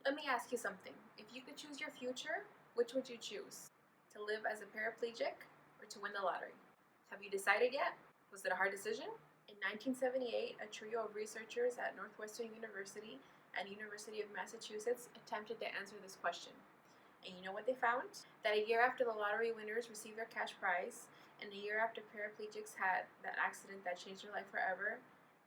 Let me ask you something. If you could choose your future, which would you choose? To live as a paraplegic or to win the lottery? Have you decided yet? Was it a hard decision? In 1978, a trio of researchers at Northwestern University and University of Massachusetts attempted to answer this question. And you know what they found? That a year after the lottery winners received their cash prize, and a year after paraplegics had that accident that changed their life forever,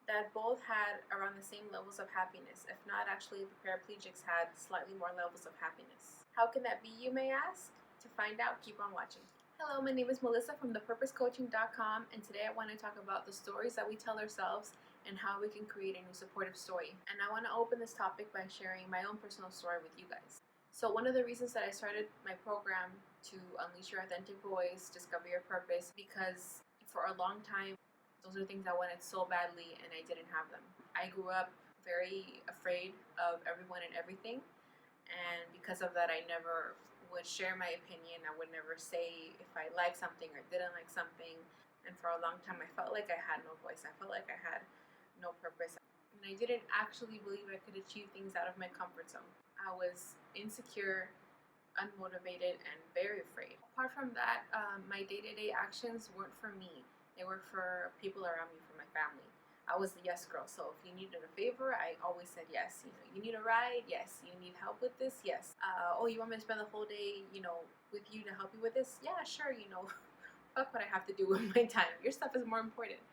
that both had around the same levels of happiness. If not, actually, the paraplegics had slightly more levels of happiness. How can that be, you may ask? To find out, keep on watching. Hello, my name is Melissa from thepurposecoaching.com, and today I want to talk about the stories that we tell ourselves and how we can create a new supportive story. And I want to open this topic by sharing my own personal story with you guys. So one of the reasons that I started my program to unleash your authentic voice, discover your purpose, because for a long time, those are things I wanted so badly and I didn't have them. I grew up very afraid of everyone and everything, and because of that, I never would share my opinion. I would never say if I liked something or didn't like something. And for a long time, I felt like I had no voice. I felt like I had no purpose. And I didn't actually believe I could achieve things out of my comfort zone. I was insecure, unmotivated, and very afraid. Apart from that, my day-to-day actions weren't for me. They were for people around me, for my family. I was the yes girl, so if you needed a favor, I always said yes. You need a ride? Yes. You need help with this? Yes. Oh, you want me to spend the whole day, with you to help you with this? Yeah, sure, fuck what I have to do with my time. Your stuff is more important.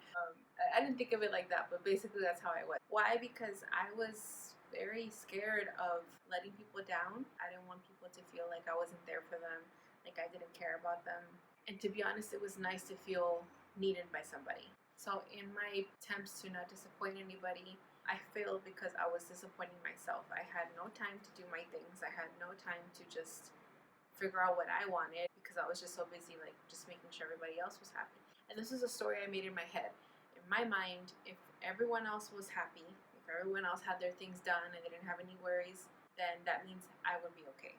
I didn't think of it like that, but basically that's how I was. Why? Because I was very scared of letting people down. I didn't want people to feel like I wasn't there for them, like I didn't care about them. And to be honest, it was nice to feel needed by somebody. So in my attempts to not disappoint anybody, I failed because I was disappointing myself. I had no time to do my things. I had no time to just figure out what I wanted because I was just so busy, like just making sure everybody else was happy. And this is a story I made in my head. In my mind, if everyone else was happy, if everyone else had their things done and they didn't have any worries, then that means I would be okay.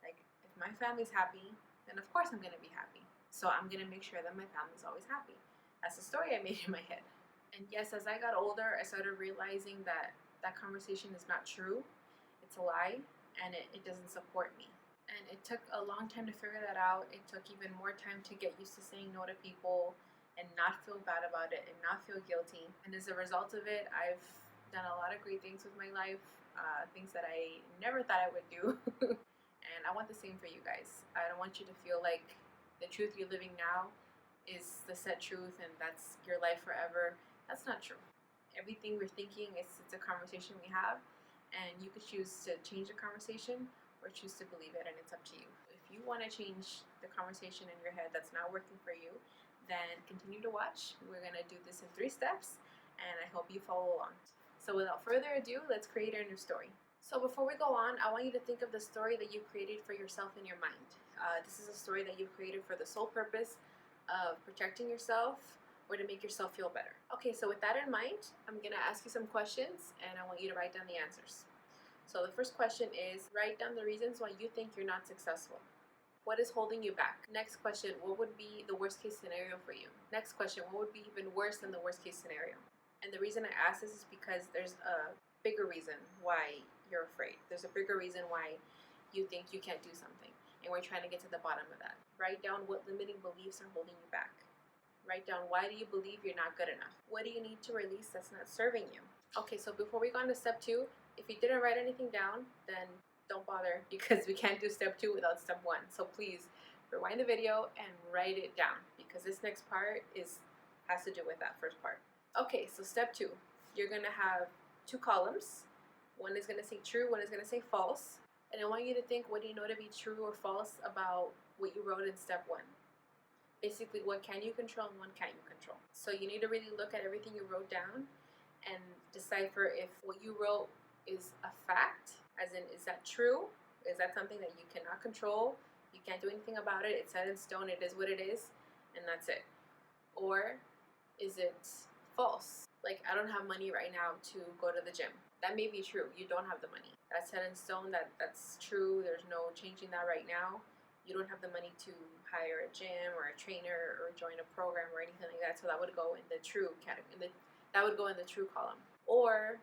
Like, if my family's happy, then of course I'm gonna be happy. So I'm gonna make sure that my family's always happy. That's the story I made in my head. And yes, as I got older, I started realizing that that conversation is not true. It's a lie, and it doesn't support me. And it took a long time to figure that out. It took even more time to get used to saying no to people and not feel bad about it and not feel guilty. And as a result of it, I've done a lot of great things with my life, things that I never thought I would do. And I want the same for you guys. I don't want you to feel like the truth you're living now is the set truth and that's your life forever. That's not true. Everything we're thinking, it's a conversation we have, and you could choose to change the conversation or choose to believe it, and it's up to you. If you want to change the conversation in your head that's not working for you, then continue to watch. We're going to do this in 3 steps, and I hope you follow along. So without further ado, let's create our new story. So before we go on, I want you to think of the story that you created for yourself in your mind. This is a story that you created for the sole purpose of protecting yourself or to make yourself feel better. Okay, so with that in mind, I'm going to ask you some questions and I want you to write down the answers. So the first question is, write down the reasons why you think you're not successful. What is holding you back? Next question, what would be the worst case scenario for you? Next question, what would be even worse than the worst case scenario? And the reason I ask this is because there's a bigger reason why you're afraid. There's a bigger reason why you think you can't do something. And we're trying to get to the bottom of that. Write down what limiting beliefs are holding you back. Write down, why do you believe you're not good enough? What do you need to release that's not serving you? Okay, so before we go on to step 2, if you didn't write anything down, then don't bother because we can't do step 2 without step 1. So please rewind the video and write it down because this next part has to do with that first part. Okay, so step 2, you're gonna have 2 columns. One is going to say true, one is going to say false. And I want you to think, what do you know to be true or false about what you wrote in step 1? Basically, what can you control and what can't you control? So you need to really look at everything you wrote down and decipher if what you wrote is a fact, as in, is that true? Is that something that you cannot control? You can't do anything about it. It's set in stone. It is what it is, and that's it. Or is it false? Like, I don't have money right now to go to the gym. That may be true. You don't have the money. That's set in stone. That's true. There's no changing that right now. You don't have the money to hire a gym or a trainer or join a program or anything like that. So that would go in the true category. That would go in the true column. Or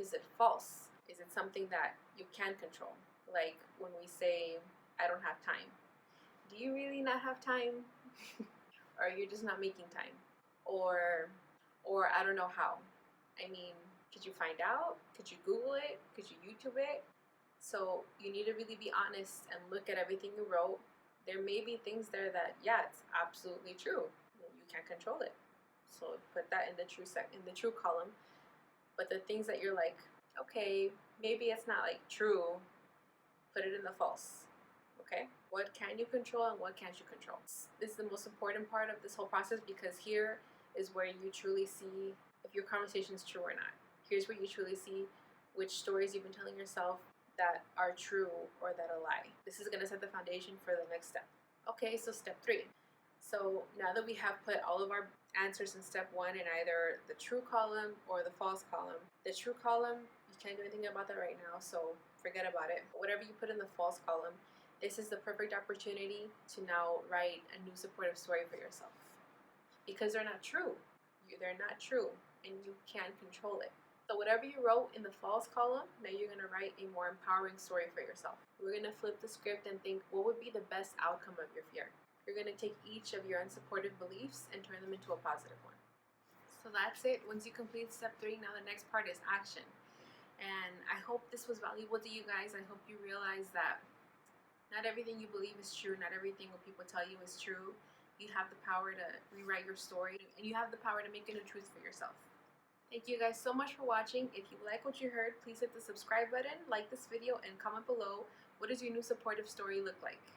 is it false? Is it something that you can control? Like when we say, I don't have time. Do you really not have time? Or you're just not making time? Or I don't know how. I mean, could you find out? Could you Google it? Could you YouTube it? So you need to really be honest and look at everything you wrote. There may be things there that, yeah, it's absolutely true. You can't control it. So put that in the true column. But the things that you're like, okay, maybe it's not like true, put it in the false. Okay? What can you control and what can't you control? This is the most important part of this whole process, because here is where you truly see if your conversation is true or not. Here's where you truly see which stories you've been telling yourself that are true or that are lie. This is going to set the foundation for the next step. Okay, so step 3. So now that we have put all of our answers in step 1 in either the true column or the false column, the true column, you can't do anything about that right now, so forget about it. But whatever you put in the false column, this is the perfect opportunity to now write a new supportive story for yourself. Because they're not true. They're not true, and you can't control it. So whatever you wrote in the false column, now you're going to write a more empowering story for yourself. We're going to flip the script and think, what would be the best outcome of your fear? You're going to take each of your unsupportive beliefs and turn them into a positive one. So that's it. Once you complete step 3, now the next part is action. And I hope this was valuable to you guys. I hope you realize that not everything you believe is true. Not everything what people tell you is true. You have the power to rewrite your story, and you have the power to make a new truth for yourself. Thank you guys so much for watching. If you like what you heard, please hit the subscribe button, like this video, and comment below, what does your new supportive story look like?